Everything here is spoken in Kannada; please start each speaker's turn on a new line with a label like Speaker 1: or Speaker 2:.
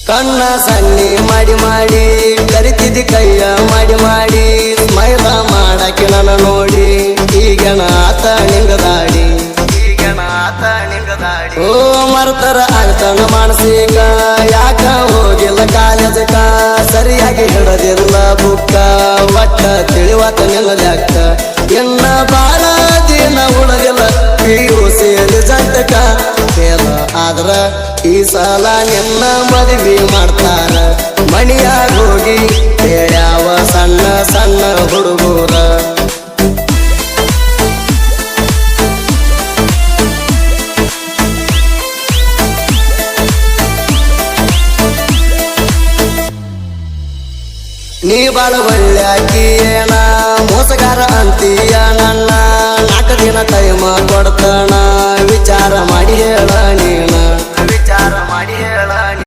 Speaker 1: ಕಣ್ಣ ಸನ್ನಿ ಮಾಡಿ ಮಾಡಿ ಕರಿತಿದ್ದಿ ಕೈಯ ಮಾಡಿ ಮಾಡಿ ಸ್ಮೈಲ ಮಾಡಕ್ಕೆ ನನ್ನ ನೋಡಿ ಈಗಣ ಆತ ನಿಂಗದಾಡಿ ಓ ಮರ್ತರ ಆಗ್ತಾನ ಮಾನಸಿಕ ಯಾಕ ಹೋಗಿಲ್ಲ ಕಾಲೇಜಕ ಸರಿಯಾಗಿ ಹಿಡದಿಲ್ಲ ಬುಕ್ಕ ಒಟ್ಟ ತಿಳಿವಾತ ನಿಲ್ಲದ್ಯಾಕ ಇನ್ನ ಬಾಳ ದಿನ ಉಳದಿಲ್ಲ PUC ರಿಸಲ್ಟಕ ಫೇಲ್ ಆದ್ರ ಈ ಸಲ ನಿನ್ನ ಮದುವೆ ಮಾಡ್ತಾರ ಮಣಿಯಾಗ ಹೋಗಿ ಹೇಳ್ಯಾವ ಸಣ್ಣ ಸಣ್ಣ ಹುಡುಗರ ನೀ ಬಾಳ ಒಳ್ಳ್ಯಾಕಿಯೇನ ಮೋಸಗಾರ ಅಂತೀಯ ನನ್ನ 4 ದಿನ ಟೈಮ ಕೊಡ್ತಾನ ವಿಚಾರ ಮಾಡಿ ಹೇಳ ನೀನ ವಿಚಾರ ಮಾಡಿ